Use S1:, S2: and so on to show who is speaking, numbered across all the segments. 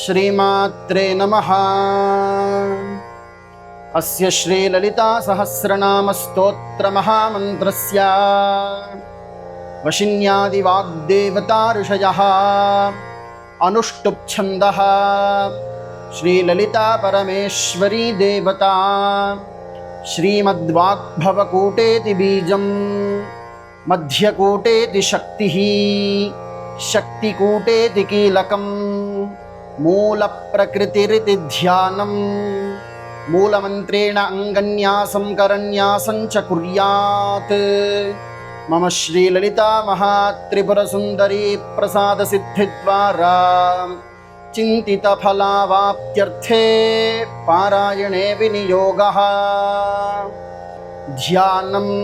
S1: श्रीमात्रे नमः। अस्य श्रीललिता सहस्रनाम स्तोत्र महामन्त्रस्य वशिन्यादिवाग्देवता ऋषयः अनुष्टुप् छन्दः। श्रीललिता परमेश्वरी देवता श्रीमद्वाग्भवकूटेति बीजं मध्यकूटेति शक्तिः शक्तिकूटेति कीलकं मूलप्रकृतिरिति ध्यानं मूलमन्त्रेण अङ्गन्यासं करन्यासं च कुर्यात्। मम श्रीललिता महात्रिपुरसुन्दरी प्रसादसिद्धिद्वारा चिन्तितफलावाप्त्यर्थे पारायणे विनियोगः। ध्यानम्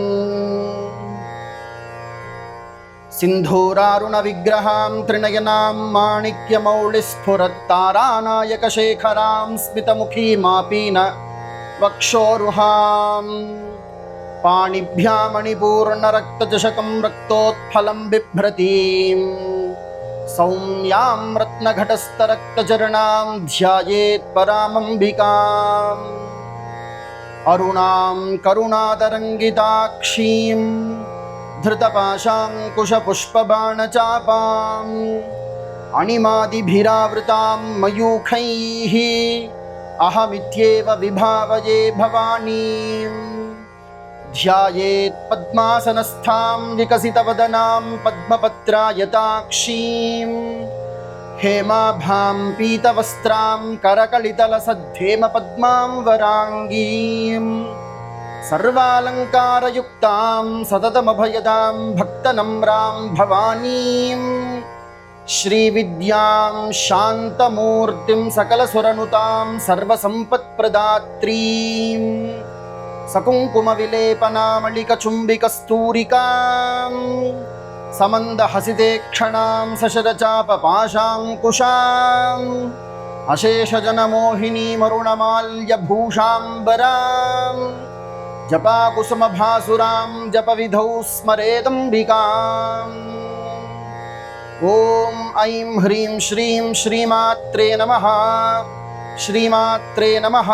S1: सिन्धूरारुणविग्रहां त्रिनयनां माणिक्यमौलिस्फुरत्तारानायकशेखरां स्मितमुखीमापीन वक्षोरुहां पाणिभ्यां मणिपूर्णरक्तचषकं रक्तोत्फलं बिभ्रतीं सौम्यां रत्नघटस्थरक्तचरणां ध्यायेत् परामम्बिकाम्। अरुणां करुणातरङ्गिताक्षीं धृतपाशाङ्कुशपुष्पबाणचापाम् अणिमादिभिरावृतां मयूखैः अहमित्येव विभावये भवानीम्। ध्यायेत् पद्मासनस्थां विकसितवदनां पद्मपत्रायताक्षीं हेमाभां पीतवस्त्रां करकलितलसद्धेमपद्मां वराङ्गीं सर्वालङ्कारयुक्तां सततमभयदां भक्तनम्रां भवानीं। श्रीविद्यां शान्तमूर्तिं सकलसुरनुतां सर्वसम्पत्प्रदात्रीं सकुङ्कुमविलेपनामलिकचुम्बिकस्तूरिकां समन्दहसिते सशरचापपाशाङ्कुशाम् अशेषजनमोहिनीमरुणमाल्यभूषाम्बरां जपाकुसुमभासुरां जपविधौ स्मरेदम्बिकाम्। ॐ ऐं ह्रीं श्रीं श्रीमात्रे नमः। श्रीमात्रे नमः।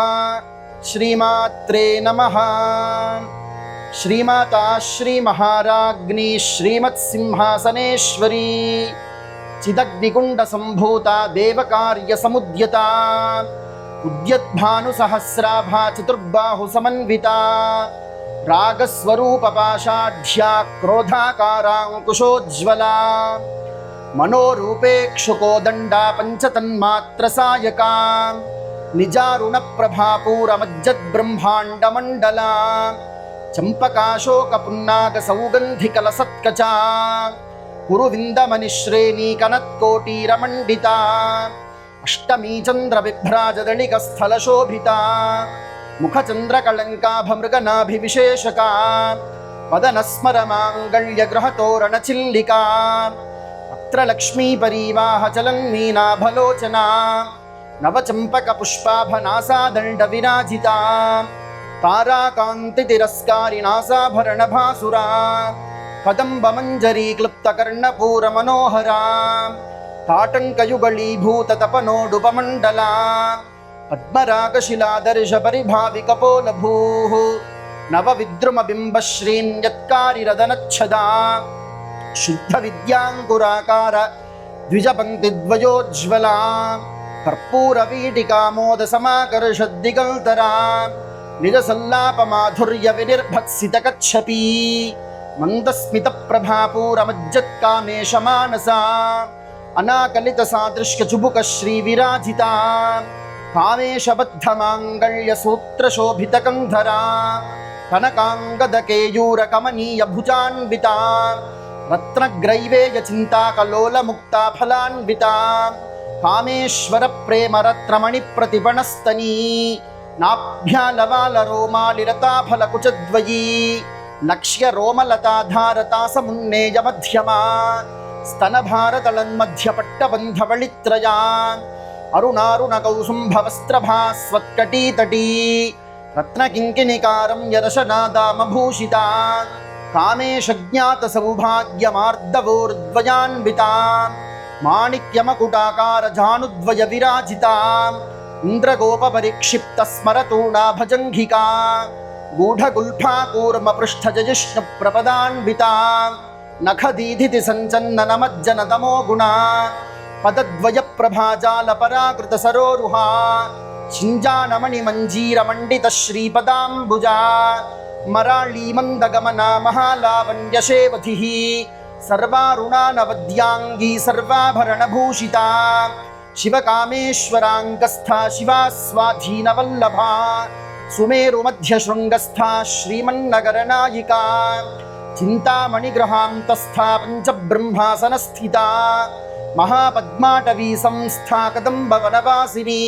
S1: श्रीमात्रे नमः। श्रीमाता श्रीमहाराज्ञी श्रीमत्सिंहासनेश्वरी चिदग्निकुण्डसम्भूता देवकार्यसमुद्यता उद्यद्भानुसहस्राभा चतुर्बाहुसमन्विता रागस्वरूपपाशाढ्या क्रोधाकाराङ्कुशोज्ज्वला मनोरूपेक्षुकोदण्डा पञ्चतन्मात्रसायका निजारुणप्रभापूरमज्जद्ब्रह्माण्डमण्डला चम्पकाशोकपुन्नागसौगन्धिकलसत्कचा कुरुविन्दमनिश्रेणीकनत्कोटीरमण्डिता अष्टमी चन्द्रविभ्राजदणिकस्थलशोभिता मुखचन्द्रकलङ्काभमृगनाभिविशेषका वदनस्मरमाङ्गल्यगृहतोरणचिल्लिका अत्र लक्ष्मीपरीवाहचलन्मीनाभलोचना नवचम्पकपुष्पाभनासादण्डविराजिता ताराकान्तितिरस्कारिणासाभरणभासुरा कदम्बमञ्जरीक्लुप्तकर्णपूरमनोहरा ताटङ्कयुगलीभूततपनोडुपमण्डला पद्मरागशिलादर्शपरिभाविकपोलभूः नवविद्रुमबिम्बश्रीन्यत्कारिरदनच्छदा शुद्धविद्याङ्कुराकार द्विजपङ्क्तिद्वयोज्ज्वला कर्पूरवीटिकामोदसमाकर्षद्दिगन्तरा निजसल्लापमाधुर्यविनिर्भत्सितकच्छपी मन्दस्मितप्रभापूरमज्जत्कामेशमानसा अनाकलितसादृश्यचुबुकश्रीविराजिता कामेशबद्धमाङ्गल्यसूत्रशोभितकन्धरा कनकाङ्गदकेयूरकमनीयभुजान्विता रत्नग्रैवेयचिन्ताकलोलमुक्ता फलान्विता कामेश्वरप्रेमरत्नमणिप्रतिपणस्तनी नाभ्यालवालरोमालिरताफलकुचद्वयी लक्ष्यरोमलताधारता समुन्नेयमध्यमा स्तनभारतलन्मध्यपट्टबन्धवळित्रया अरुणारुणकौसुम्भवस्त्रभास्वत्कटीतटी रत्नकिङ्किणिकारं यदशनादामभूषिता कामेशज्ञातसौभाग्यमार्दवोर्द्वयान्विता माणिक्यमकुटाकार जानुद्वय विराजिता इन्द्रगोपपरिक्षिप्त स्मरतूणा भजङ्घिका गूढगुल्फा कूर्मपृष्ठजजिष्णुप्रपदान्विता नखदीधिति सञ्चन्ननमज्जन तमो गुणा पदद्वयप्रभाजालपराकृतसरोरुहा शिञ्जानमणिमञ्जीरमण्डितश्रीपदाम्बुजा मराळीमन्दगमना महालावण्यशेवधिः सर्वारुणानवद्याङ्गी सर्वाभरणभूषिता शिवकामेश्वराङ्गस्था शिवा स्वाधीनवल्लभा सुमेरुमध्यशृङ्गस्था श्रीमन्नगरनायिका चिन्तामणिगृहान्तस्था पञ्चब्रह्मासनस्थिता महापद्माटवी संस्था कदम्बवनवासिनी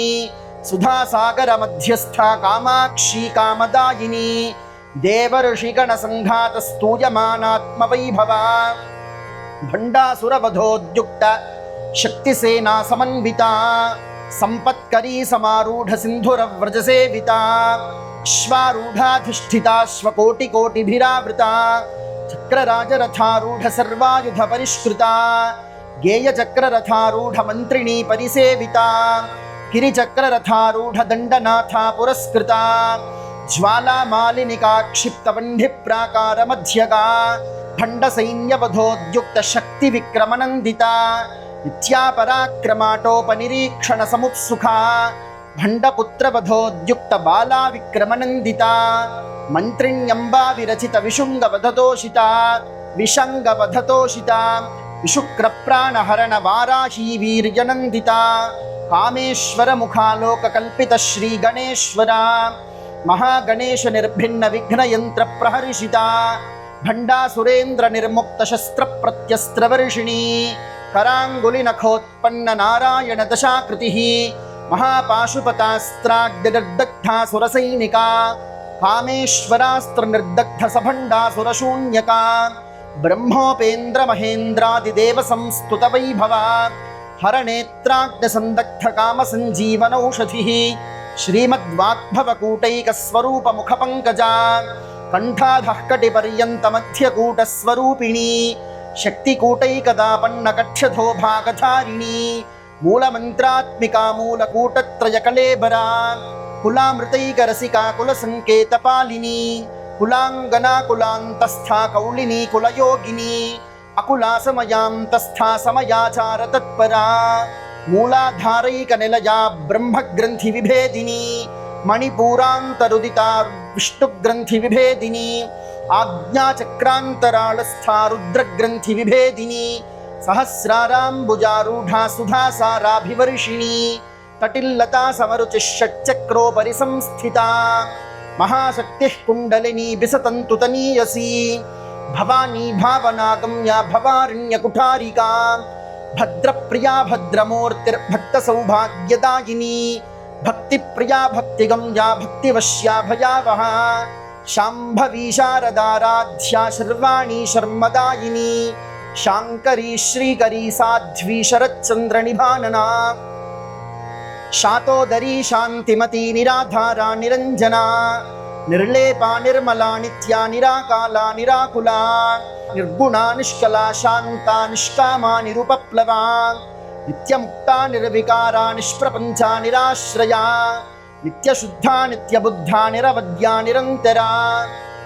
S1: सुधासागरमध्यस्था कामाक्षी कामदायिनी देवर्षिगणसङ्घातस्तूयमानात्मवैभवा भण्डासुरवधोद्युक्त शक्तिसेना समन्विता सम्पत्करी समारूढ सिन्धुरव्रजसेविता अश्वारूढाधिष्ठिताश्वकोटिकोटिभिरावृता चक्रराजरथारूढ सर्वायुध परिष्कृता गेयचक्ररथारूढ मन्त्रिणी परिसेविता गिरिचक्ररथारूढ दण्डनाथा पुरस्कृता ज्वालामालिनिका क्षिप्तवह्निप्राकारमध्यगा भण्डसैन्यवधोद्युक्त शक्तिविक्रमनन्दिता नित्यापराक्रमाटोपनिरीक्षणसमुत्सुखा भण्डपुत्रवधोद्युक्त बाला विक्रमनन्दिता मन्त्रिण्यम्बा विरचित विशुङ्गवधतोषिता विशङ्गवधतोषिता विशुक्रप्राणहरण वाराही वीर्यनन्दिता कामेश्वर मुखालोककल्पित श्रीगणेश्वरा महागणेश निर्भिन्न विघ्नयन्त्र प्रहर्षिता भण्डासुरेन्द्र निर्मुक्त शस्त्र प्रत्यस्त्रवर्षिणी कराङ्गुलिनखोत्पन्न नारायण दशाकृतिः महापाशुपतास्त्राग्निर्दग्धा सुरसैनिका कामेश्वरास्त्र निर्दग्ध सभण्डासुरशून्यका ब्रह्मोपेन्द्र महेन्द्रादिदेव संस्तुत वैभवा हरनेत्राग्निसन्दग्ध कामसञ्जीवनौषधिः श्रीमद्वाग्भवकूटैकस्वरूपमुखपङ्कजा कण्ठाधः कटिपर्यन्तमध्यकूटस्वरूपिणी शक्तिकूटैकदापन्नकक्षधोभागधारिणी मूलमन्त्रात्मिका मूलकूटत्रयकलेबरा कुलामृतैकरसिका कुलसङ्केतपालिनी कुलाङ्गना कुलान्तस्था कौलिनी कुलयोगिनी अकुलासमयान्तस्था समयाचारतत्परा मूलाधारैकनिलया ब्रह्मग्रन्थिविभेदिनी मणिपूरान्तरुदिता विष्णुग्रन्थिविभेदिनी आज्ञाचक्रान्तराळस्था रुद्रग्रन्थिविभेदिनी सहस्राराम्बुजारूढा सुधासाराभिवर्षिणी तटिल्लता समरुचिः षट्चक्रोपरि संस्थिता महाशक्तिः कुण्डलिनी बिसतन्तुतनीयसी भवानी भावनागम्या भवारण्यकुठारिका भद्रप्रिया भद्रमूर्तिर्भक्तसौभाग्यदायिनी भक्तिप्रिया भक्तिगम्या भक्तिवश्या भयावहा शाम्भवी शारदाराध्या शर्वाणी शर्मदायिनी शाङ्करी श्रीकरी साध्वी शरच्चन्द्रनिभानना शातोदरी शान्तिमती निराधारा निरञ्जना निर्लेपा निर्मला नित्या निराकाला निराकुला निर्गुणा निष्कला शान्ता निष्कामा निरुपप्लवा नित्यमुक्ता निर्विकारा निष्प्रपञ्चा निराश्रया नित्यशुद्धा नित्यबुद्धा निरवद्या निरन्तरा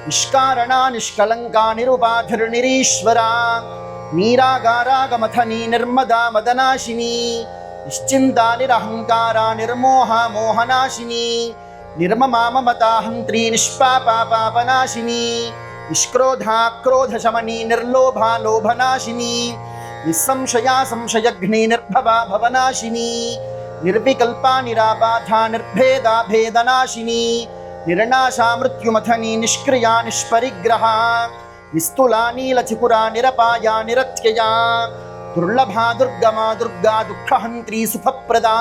S1: निष्कारणा निष्कलङ्का निरुपाधिर्निरीश्वरा नीरागारागमथनी निर्मदा मदनाशिनी निश्चिन्ता निरहङ्कारा निर्मोहा मोहनाशिनी निर्ममा ममता हन्त्री निष्पापा पापनाशिनी निष्क्रोधा क्रोधशमनी निर्लोभा लोभनाशिनी निस्संशया संशयघ्नी निर्भवा भवनाशिनी निर्विकल्पा निराबाधा निर्भेदा भेदनाशिनी निर्नाशा मृत्युमथनी निष्क्रिया निष्परिग्रहा निस्तुला नीलचिपुरा निरपाया निरत्यया दुर्लभा दुर्गमा दुर्गा दुःखहन्त्री सुखप्रदा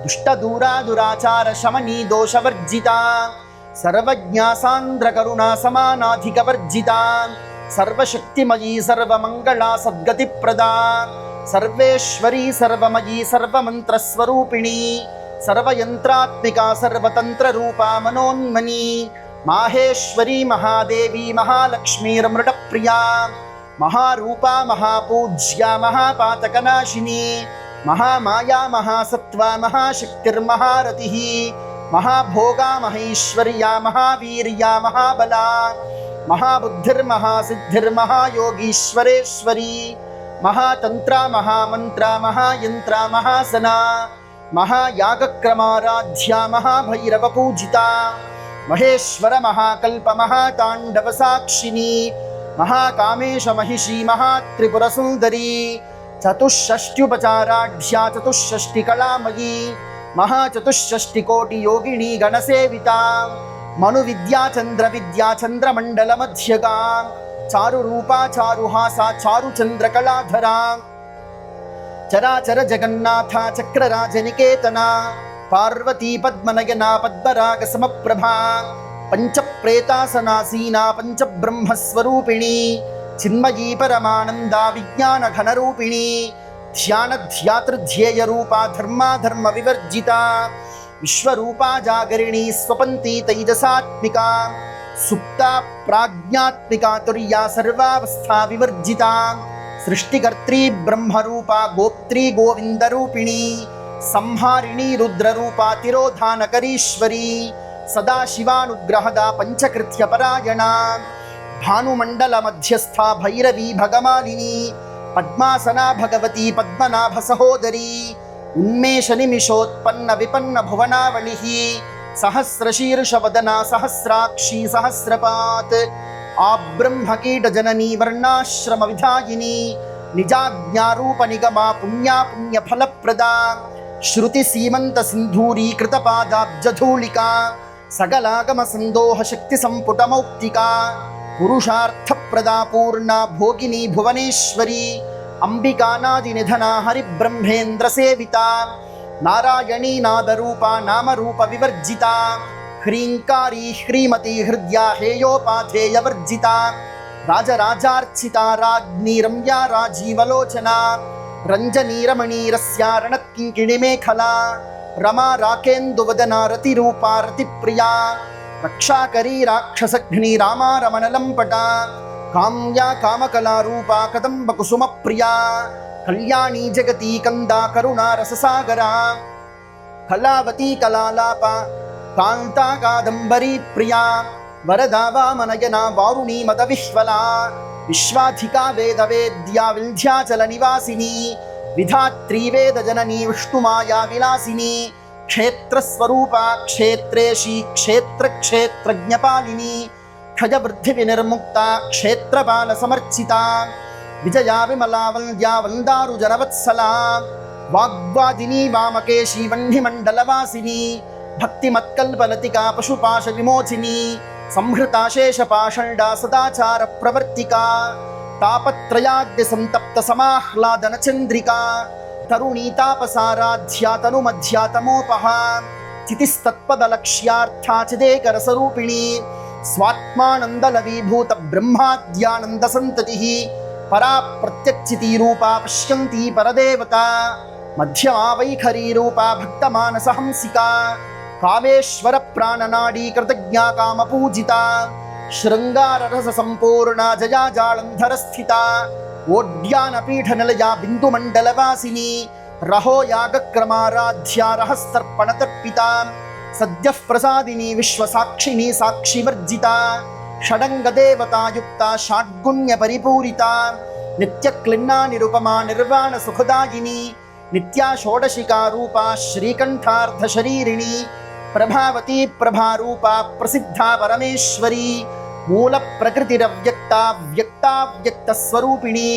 S1: दुष्टदूरा दुराचार शमनी दोषवर्जिता सर्वज्ञा सान्द्रकरुणा समानाधिकवर्जिता सर्वशक्तिमयी सर्वमङ्गला सद्गतिप्रदा सर्वेश्वरी सर्वमयी सर्वमन्त्रस्वरूपिणी सर्वयन्त्रात्मिका सर्वतन्त्ररूपा मनोन्मनी माहेश्वरी महादेवी महालक्ष्मीर्मृडप्रिया महारूपा महापूज्या महापातकनाशिनी महामाया महासत्त्वा महाशक्तिर्महारतिः महाभोगा महेश्वर्या महावीर्या महाबला महाबुद्धिर्महासिद्धिर्महायोगीश्वरेश्वरी महातंत्रा महामंत्रा महायंत्रा महासना महायागक्रमाराध्या महाभैरवपूजिता महेश्वर महाकल्प महातांडवसाक्षिणी महाकामेश महिषी महात्रिपुरसुंदरी चतुष्षष्ट्युपचाराढ्या चतुष्षष्टिकलामयी महाचतुष्षष्टिकोटियोगिनी गणसेविता मनुविद्या चंद्रमंडलमध्यगा चारुरूपा चारुहासा चारुचंद्रकलाधरा चराचर जगन्नाथा चक्रराजनिकेतना पार्वती पद्मनयना पद्मरागसमप्रभा पंचप्रेतासनासीना पंचब्रह्मस्वरूपिणी चिन्मयी परमानंदा विज्ञानघनरूपिणी ध्यानध्यातृध्येयरूपा धर्माधर्म विवर्जिता विश्वरूपा जागरिणी स्वपन्ती तैजसात्मिका सुप्ता प्राज्ञात्मिका तुर्या सर्वावस्था विवर्जिता सृष्टिकर्त्री ब्रह्मरूपा गोप्त्री गोविंदरूपिणी संहारिणी रुद्ररूपा तिरोधानकरीश्वरी सदाशिवानुग्रहदा पंचकृत्यपरायणा भानुमण्डल मध्यस्था भैरवी भगमालिनी पद्मासना भगवती पद्मनाभ सहोदरी उन्मेष निमिषोत्पन्न विपन्न भुवनावलिः सहस्रशीर्षवदना सहस्राक्षी सहस्रपात् आब्रह्मकीट जननी वर्णाश्रम विधायिनी निजाज्ञारूप निगमा पुण्या पुण्य फलप्रदा श्रुति सीमंत सिंधूरी कृतपादाब्जधूलिका सकलागम संदोह शक्ति संपुट मौक्तिका पुरुषार्थ प्रदा पूर्णा भोगिनी भुवनेश्वरी अंबिकानादि निधना हरिब्रह्मेन्द्र सेविता नारायणी नादरूपा नामरूप विवर्जिता ह्रींकारी ह्रीमती हृद्या हेयोपाधेयवर्जिता राजराजार्चिता राज्ञी रम्या राजीवलोचना रंजनी रमणी रस्यारणत्किङ्किणिमेखला रमा राकेन्दुवदना रतिरूपा रतिप्रिया रक्षाकरी राक्षसघ्नी रामा रमणलम्पटा काम्या कामकलारूपा कदम्बकुसुमप्रिया कल्याणी जगती कंदा करुणा रससागरा कलावती कलालापा कांता कादंबरी प्रिया वरदा वामनयना वारुणी मदविह्वला विश्वाधिका वेदवेद्या विन्ध्याचल निवासिनी विधात्री वेदजननी विष्णुमाया विलासिनी क्षेत्रस्वरूपा क्षेत्रेशी क्षेत्रक्षेत्रज्ञपालिनी क्षयवृद्धिविनिर्मुक्ता क्षेत्रपालसमर्चिता विजया विमला वन्द्या वन्दारुजनवत्सला वाग्वादिनी वामकेशी वह्निमण्डलवासिनी भक्तिमत्कल्पलतिका पशुपाशविमोचिनी संहृता शेषपाषण्डा सदाचार प्रवर्तिका तापत्रयाग्निसंतप्त समाह्लादनचन्द्रिका तरुणी तापसाराध्या तनुमध्या तमोपहा चितिस्तत्पदलक्ष्यार्था चिदेकरसरूपिणी स्वात्मानन्दलवीभूत ब्रह्माद्यानन्दसन्ततिः परा प्रत्यक्षितीरूपा पश्यन्ती परदेवता मध्यमा वैखरीरूपा भक्तमानसहंसिका कामेश्वर प्राणनाडी कृतज्ञा कामपूजिता शृङ्गाररससम्पूर्णा जया जालन्धरस्थिता ओड्यानपीठनिलया बिन्दुमण्डलवासिनी रहो यागक्रमाराध्या रहस्तर्पणतर्पिता सद्यः प्रसादिनी विश्वसाक्षिणी साक्षिवर्जिता षडङ्गदेवतायुक्ता षाड्गुण्यपरिपूरिता नित्यक्लिन्ना निरुपमा निर्वाणसुखदायिनी नित्या षोडशिका रूपा श्रीकण्ठार्धशरीरिणी प्रभावती प्रभारूपा प्रसिद्धा परमेश्वरी मूलप्रकृतिरव्यक्ता व्यक्ताव्यक्तस्वरूपिणी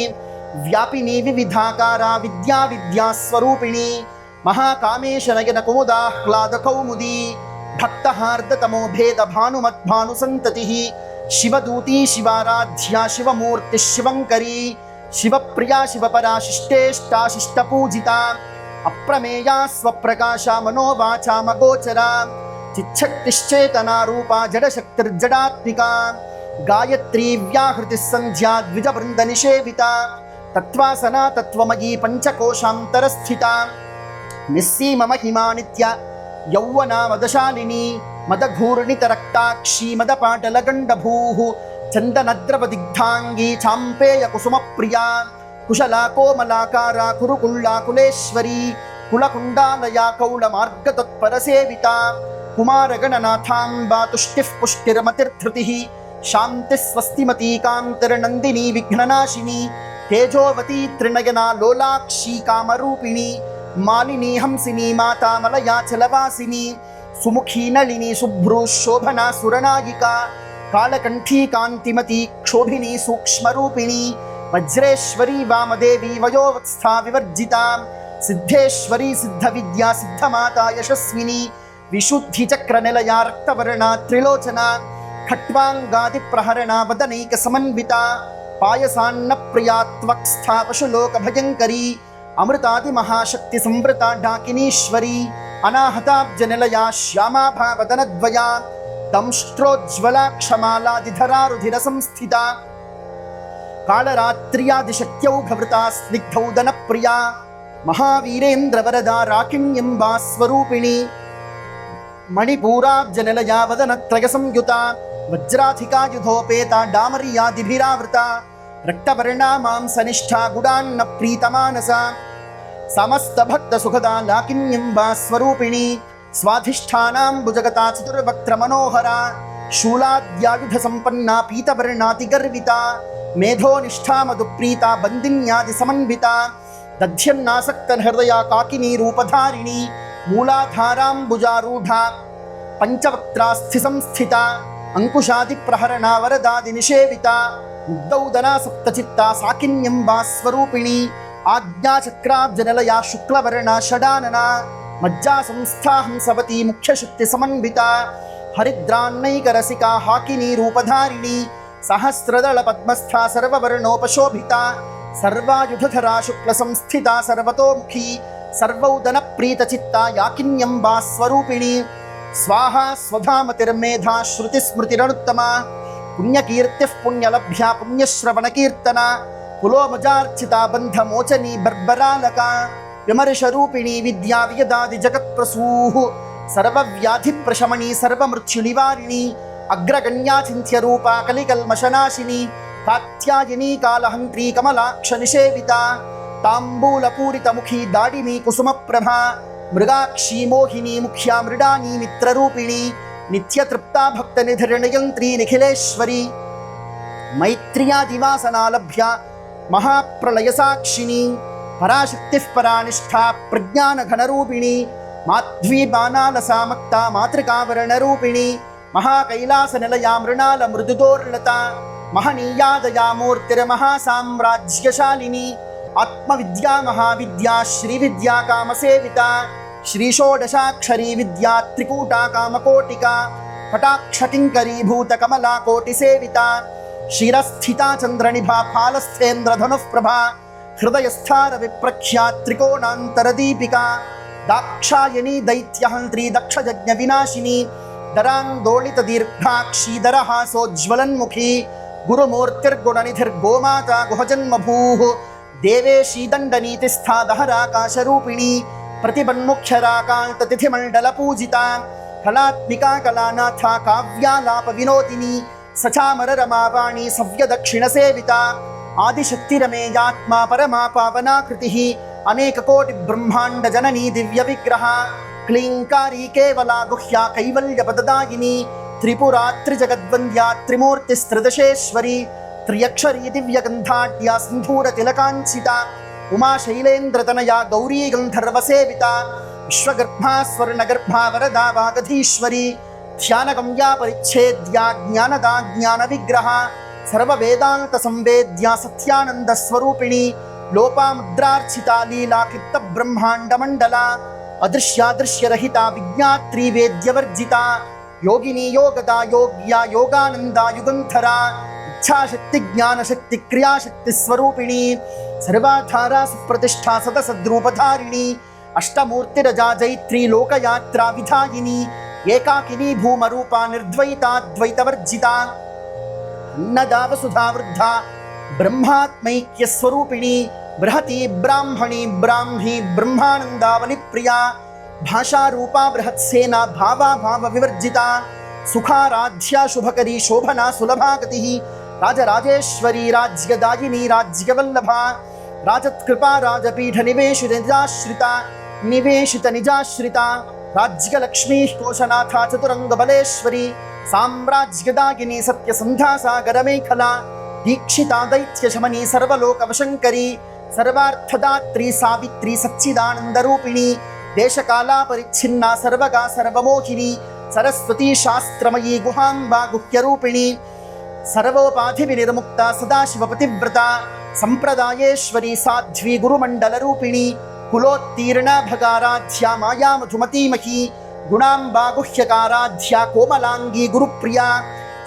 S1: व्यापिनी विविधाकारा विद्याविद्यास्वरूपिणी महाकामेशनयनकुमुदाह्लादकौमुदी भक्तहार्दतमो भेदभानुमद्भानुसन्ततिः शिवदूती शिवाराध्या शिवमूर्तिः शिवङ्करी शिवप्रिया शिवपरा शिष्टेष्टा शिष्टपूजिता अप्रमेया स्वप्रकाशा मनोवाचामगोचरा चिच्छक्तिश्चेतना रूपा जडशक्तिर्जडात्मिका गायत्री व्याहृतिः सन्ध्या द्विजवृन्दनिषेविता तत्त्वासना तत्त्वमयी पञ्चकोशान्तरस्थिता निस्सीममहिमा नित्या यौवना मदशालिनी मदघूर्णितरक्ताक्षी मदपाटलगण्डभूः चन्दनद्रवदिग्धाङ्गी चाम्पेयकुसुमप्रिया कुशला कोमलाकारा कुरुकुल्लाकुलेश्वरी कुलकुण्डालया कौलमार्गतत्परसेविता कुमारगणनाथाम्बा तुष्टिः पुष्टिर्मतिर्धृतिः शान्तिः स्वस्तिमती कान्तिर्नन्दिनी विघ्ननाशिनी तेजोवती त्रिनयना लोलाक्षी कामरूपिणी मालिनी हंसिनी माता मलयाचलवासिनी सुमुखी नलिनी शुभ्रू शोभना सुरनायिका कालकंठी कांतिमती क्षोभिनी सूक्ष्मरूपिणी वज्रेश्वरी वामदेवी वयोवस्था विवर्जिता सिद्धेश्वरी सिद्धविद्या सिद्धमाता यशस्विनी विशुद्धि चक्र निलया रक्तवर्णा त्रिलोचना खट्वांगादि प्रहरणा वदनैक समन्विता पायसान्न प्रिया त्वक्स्था पशुलोक भयंकरी अमृतादि महाशक्ति संवृता डाकिनीश्वरी अनाहताब्ज निलया श्यामा भावदनद्वया दंष्ट्रोज्ज्वला क्षमालादिधरा रुधिर संस्थिता कालरात्र्यादिशक्त्यौघवृता स्निग्धौदनप्रिया महावीरेन्द्रवरदा राकिण्यम्बा स्वरूपिणी मणिपूराब्जनिलया वदनत्रयसंयुता वज्राधिकायुधोपेता डामर्यादिभिरावृता रक्तवर्णा मांसनिष्ठा गुडान्न प्रीतमानसा समस्तभक्तसुखदा लाकिन्यम्बा स्वरूपिणी स्वाधिष्ठानाम्बुजगता चतुर्वक्त्रमनोहरा शूलाद्यायुधसम्पन्ना पीतवर्णातिगर्विता मेधोनिष्ठा मधुप्रीता बन्दिन्यादिसमन्विता दध्यन्नासक्तहृदया काकिनी रूपधारिणी मूलाधाराम्बुजारूढा पञ्चवक्त्रास्थिसंस्थिता अंकुशादिप्रहरणा वरदादिनिषेविता मुग्धौदना सप्तचित्ता साकिन्यम्बा स्वरूपिणी आज्ञाचक्राब्जनिलया शुक्लवर्णा षडानना मज्जा संस्था हंसवती मुख्यशक्तिसमन्विता हरिद्रान्नैकरसिका हाकिनी रूपधारिणी सहस्रदलपद्मस्था सर्ववर्णोपशोभिता सर्वायुधधरा शुक्लसंस्थिता सर्वतोमुखी सर्वौदनप्रीतचित्ता याकिन्यम्बा स्वरूपिणी स्वाहा स्वधामतिर्मेधा श्रुतिस्मृतिरनुत्तमा पुण्यकीर्तिः पुण्यलभ्या पुण्यश्रवणकीर्तना पुलोमजार्चिता बन्धमोचनी बर्बरालका विमर्शरूपिणी विद्या वियदादि जगत्प्रसूः सर्वव्याधिप्रशमनी सर्वमृत्युनिवारिणी अग्रगण्या चिन्त्यरूपा कलिकल्मषनाशिनी कात्यायनी कालहन्त्री कमलाक्षनिषेविता ताम्बूलपूरितमुखी दाडिमी कुसुमप्रभा मृगाक्षी मोहिनी मुख्या मृडानी मित्ररूपिणी नित्यतृप्ता भक्तनिधिर्णयन्त्री निखिलेश्वरी मैत्र्यादिवासनालभ्या महाप्रलयसाक्षिणी पराशक्तिः परानिष्ठा प्रज्ञानघनरूपिणी माध्वीबानालसामक्ता मातृकावर्णरूपिणी महाकैलासनिलया मृणालमृदुदोर्लता महनीयादया मूर्तिर्महासाम्राज्यशालिनी आत्मविद्या महाविद्या श्रीविद्या कामसेविता श्रीषोडशाक्षरी विद्या त्रिकूटा कामकोटिका कटाक्षकिङ्करीभूतकमला कोटिसेविता शिरस्थिता चन्द्रनिभा फालस्थेन्द्रधनुःप्रभा हृदयस्थार विप्रख्या त्रिकोणान्तरदीपिका दाक्षायणी दैत्यहन्त्री दक्षयज्ञविनाशिनी दरान्दोलितदीर्घाक्षी दरहासोज्ज्वलन्मुखी गुरुमूर्तिर्गुणनिधिर्गोमाता गुहजन्मभूः देवेशी दण्डनीतिस्था दहराकाशरूपिणी प्रतिबन्मुख्यराकान्ततिथिमण्डलपूजिता कलात्मिका कलानाथा काव्यालापविनोदिनी सचामररमावाणी सव्यदक्षिणसेविता आदिशक्तिरमेयात्मा परमा पावनाकृतिः अनेककोटिब्रह्माण्डजननी दिव्यविग्रहा क्लीङ्कारी केवला गुह्या कैवल्यपददायिनी त्रिपुरा त्रिजगद्वन्द्या त्रिमूर्तिस्त्रिदशेश्वरी त्र्यक्षरी दिव्यगन्धाढ्या सिन्धूरतिलकाञ्चिता उमा शैलेन्द्रतनया गौरी गन्धर्वसेविता विश्वगर्भा स्वर्णगर्भा वरदा वागधीश्वरी ध्यानगम्या परिच्छेद्या ज्ञानदा ज्ञानविग्रहा सर्ववेदान्तसंवेद्या सत्यानन्दस्वरूपिणी लोपामुद्रार्चिता लीलाकृत्तब्रह्माण्डमण्डला अदृश्यादृश्यरहिता विज्ञात्री वेद्यवर्जिता योगिनी योगदा योग्या योगानन्दा युगन्धरा इच्छाशक्ति ज्ञानशक्ति क्रियाशक्ति स्वरूपिणी सर्वाधारा सुप्रतिष्ठा सदसद्रूपधारिणी अष्टमूर्तिरजा जैत्री लोकयात्रा विधायिनी एकाकिनी भूमरूपा निर्द्वैताद्वैतवर्जिता अन्नदा वसुधा वृद्धा ब्रह्मात्मैक्यस्वरूपिणी बृहती ब्राह्मणी ब्राह्मी ब्रह्मानन्दावलिप्रिया भाषा रूपा बृहत्सेना भावा भाव विवर्जिता सुखाराध्या शुभकरी शोभना सुलभा गतिः राजराजेश्वरी राज्यदायिनी राज्यवल्लभा राजत्कृपा राजपीठ निवेशित निजाश्रिता राज्यलक्ष्मी कोशनाथा चतुरंग बलेश्वरी साम्राज्यदायिनी सत्यसन्धा सागरमेखला दीक्षिता दैत्य शमनी सर्वलोकवशंकरी सर्वार्थदात्री सावित्री सच्चिदानंदरूपिणी देशकाला परिच्छिन्ना सर्वगा सर्वमोहिनी सरस्वती शास्त्रमयी गुहांबा गुह्यरूपिणी सर्वोपाधिविनिर्मुक्ता सदाशिवपतिव्रता संप्रदायेश्वरी साध्वी गुरुमण्डलरूपिणी कुलोत्तीर्णा भगाराध्या माया मधुमतीमही गुणांबा गुह्यकाराध्या कोमलांगी गुरुप्रिया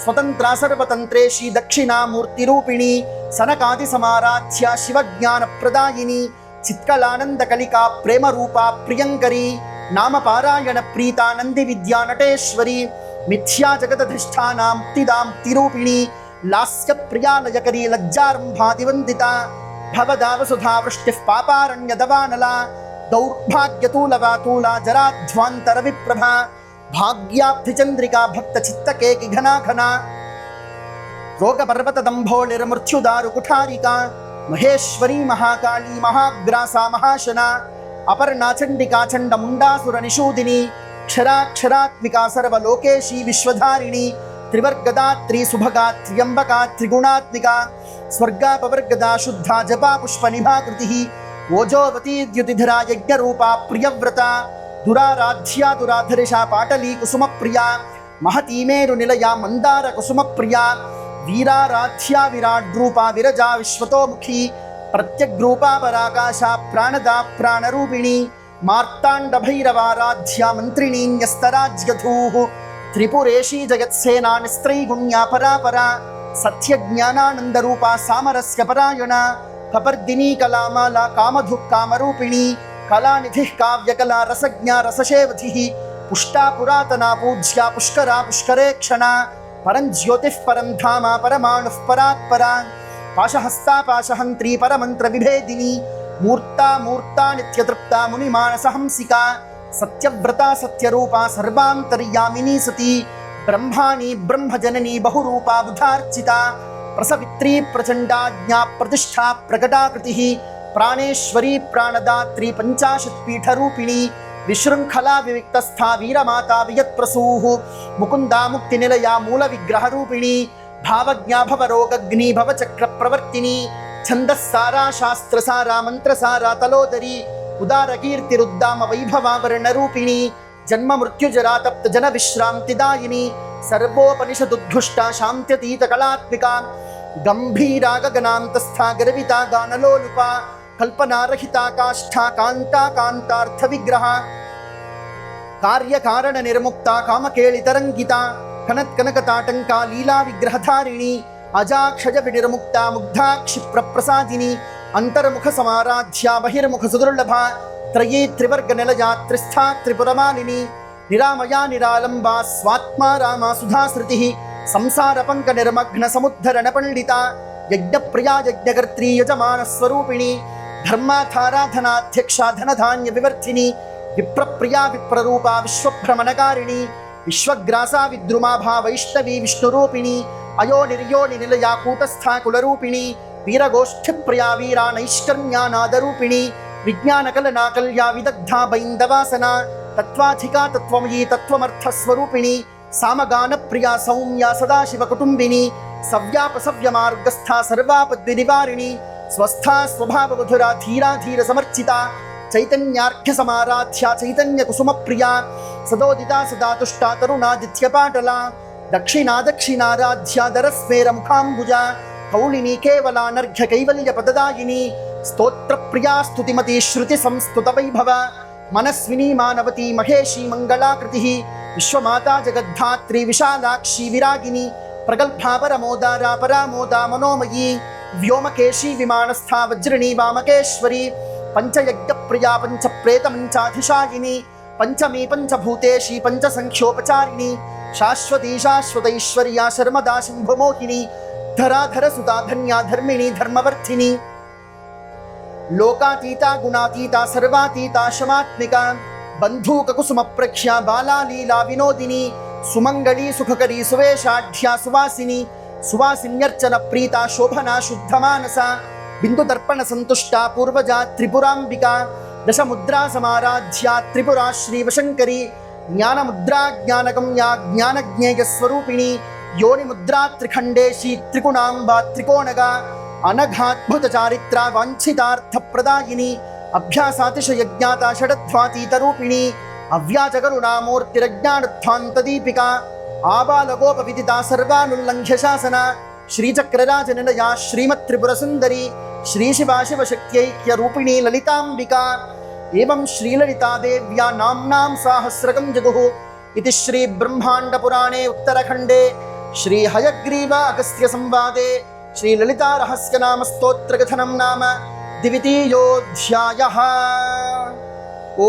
S1: स्वतंत्रा सर्वतंत्रेशी दक्षिणामूर्तिरूपिणी सनकादिसमाराध्या शिवज्ञानप्रदायिनी चित्कलानन्दकलिका प्रेमरूपा प्रियंकरी नामपारायण प्रीता नन्दिविद्या नटेश्वरी मिथ्या जगदधिष्ठाना मुक्तिदा मुक्तिरूपिणी लास्यप्रिया लयकरी लज्जारम्भादिवन्दिता भवदावसुधा वृष्टिः पापारण्यदवानला दौर्भाग्यतूलवातूला जराध्वान्तरविप्रभा भाग्याब्धिचन्द्रिका भक्तचित्तकेकि घना घना रोगपर्वतदम्भोलिर्मृत्युदारुकुठारिका महेश्वरी महाकाली महाग्रासा महाशना अपर्णा चण्डिका चण्डमुण्डासुरनिषूदिनी क्षराक्षरात्मिका सर्वलोकेशी विश्वधारिणी त्रिवर्गदात्री सुभगा त्र्यम्बका त्रिगुणात्मिका स्वर्गापवर्गदा शुद्धा जपा पुष्पनिभाकृतिः ओजोवती द्युतिधरा यज्ञरूपा प्रियव्रता दुराराध्या दुराधरिषा पाटली कुसुमप्रिया महती मेरुनिलया मन्दार कुसुमप्रिया वीराराध्या विराड्रूपा विरजा विश्वतोमुखी प्रत्यग्रूपा पराकाशा प्राणदा प्राणरूपिणी मार्ताण्डभैरवाराध्या मन्त्रिणी न्यस्तराज्यधूः त्रिपुरेशी जगत्सेना निस्त्रैगुण्या परापरा सत्यज्ञानानन्दरूपा सामरस्य परायणा कपर्दिनी कलामाला कामधुः कामरूपिणी कलानिधिः काव्यकला रसज्ञा रसशेवधिः पुष्टा पुरातना पूज्या पुष्करा पुष्करेक्षणा परं ज्योतिः परं धामा परमाणुः परात्परा पाशहस्ता पाशहन्त्री परमन्त्रविभेदिनी मूर्ता मूर्ता नित्यतृप्ता मुनिमानसहंसिका सत्यव्रता सत्यरूपा सर्वान्तर्यामिनी सती ब्रह्माणी ब्रह्मजननी बहुरूपा बुधार्चिता प्रसवित्री प्रचण्डा ज्ञाप्रतिष्ठा प्रकटाकृतिः प्राणेश्वरी प्राणदात्री पञ्चाशत्पीठरूपिणी विशृङ्खला विविक्तस्था वीरमाता वियत्प्रसूः मुकुन्दा मुक्तिनिलया मूलविग्रहरूपिणी भावज्ञा भवरोगग्नी भवचक्रप्रवर्तिनी छन्दस्सारा शास्त्रसारा मन्त्रसारा तलोदरी उदारकीर्तिरुद्दाम वैभवावरणरूपिणी जन्म मृत्युजरा तप्त जन विश्रान्तिदायिनी सर्वोपनिषदुद्घुष्टा शान्त्यतीतकलात्मिका गम्भीरा गगनान्तस्था गर्विता गानलोलुपा कल्पनारहिता काष्ठा कान्ता कान्तार्थविग्रहा कार्यकारण निर्मुक्ता कामकेलितरङ्गिता कनत्कनकताटङ्का लीला विग्रहधारिणी अजाक्षज विनिर्मुक्ता मुग्धा क्षिप्रप्रसादिनी अंतर्मुख समाराध्या बहिर्मुख सुदुर्लभा त्रयी त्रिवर्गनिलया त्रिस्था त्रिपुरमालिनी निरामया निरालम्बा स्वात्मा रामा सुधाश्रुतिः संसारपङ्क निर्मग्न समुद्धरण पंडिता यज्ञप्रिया यज्ञकर्त्री यजमानस्वरूपिणी धर्माधाराधनाध्यक्षा धनधान्य विवर्धिनी विप्रप्रिया विप्ररूपा विश्वभ्रमणकारिणी विश्वग्रासा विद्रुमाभा वैष्णवी विष्णुरूपिणी अयो निर्योनि निलया कूटस्था कुलरूपिणी वीरगोष्ठिप्रिया वीरा नैष्कर्म्यानादरूपिणी विज्ञानकलनाकल्या विदग्धा बैन्दवासना तत्त्वाधिका तत्त्वमयी तत्त्वमर्थस्वरूपिणी सामगानप्रिया सौम्या सदाशिवकुटुम्बिनी सव्यापसव्यमार्गस्था सर्वापद्विनिवारिणी स्वस्था स्वभावमधुरा धीरा धीरसमर्चिता चैतन्यार्घ्यसमाराध्या चैतन्यकुसुमप्रिया सदोदिता सदा तुष्टा तरुणादित्यपाटला दक्षिणा दक्षिणाराध्या दरस्मेरमुखाम्बुजा कौलिनी केवलानर्घ्य कैवल्यपददायिनी स्तोत्रप्रिया स्तुतिमती श्रुतिसंस्तुतवैभव मनस्विनी मानवती महेशी मङ्गलाकृतिः विश्वमाता जगद्धात्री विशालाक्षी विरागिनी प्रगल्भा परमोदारा परामोदा मनोमयी व्योमकेशी विमानस्था वज्रिणी वामकेश्वरी पंचयज्ञप्रिया पंचप्रेतमञ्चाधिशायिनी पंचमी पंचभूतेशी पंचसंख्योपचारिणी शाश्वती शाश्वतैश्वर्या शर्मदा शम्भुमोहिनी धराधर सुता धन्या धर्मिणी धर्मवर्थिनी लोकातीता गुणातीता सर्वातीता शमात्मिका बन्धूककुसुमप्रख्या बाला लीला विनोदिनी सुमङ्गली सुखकरी सुवेशाढ्या सुवासिनी सुवासिन्यर्चन प्रीता शोभना शुद्धमानसा बिन्दुदर्पण सन्तुष्टा पूर्वजा त्रिपुराम्बिका दशमुद्रा समाराध्या त्रिपुरा श्रीवशङ्करी ज्ञानमुद्रा ज्ञानगम्या ज्ञानज्ञेयस्वरूपिणी योनिमुद्रा त्रिखण्डेशी त्रिगुणाम्बा त्रिकोणगा अनघाद्भुतचारित्रा वाञ्छितार्थप्रदायिनी अभ्यासातिशयज्ञाता षडध्वातीतरूपिणी अव्याजकरुणामूर्तिरज्ञानध्वान्तदीपिका आबालगोपविदिता सर्वानुल्लङ्घ्य शासना श्रीचक्रराजनिलया श्रीमत्त्रिपुरसुन्दरी श्रीशिवा शिवशक्त्यैक्यरूपिणी ललिताम्बिका एवं श्रीललितादेव्या नाम्नां साहस्रकं जगुः इति श्रीब्रह्माण्डपुराणे उत्तरखण्डे श्रीहयग्रीव अगस्त्यसंवादे श्रीललितारहस्यनामस्तोत्रकथनं नाम द्वितीयोऽध्यायः। ॐ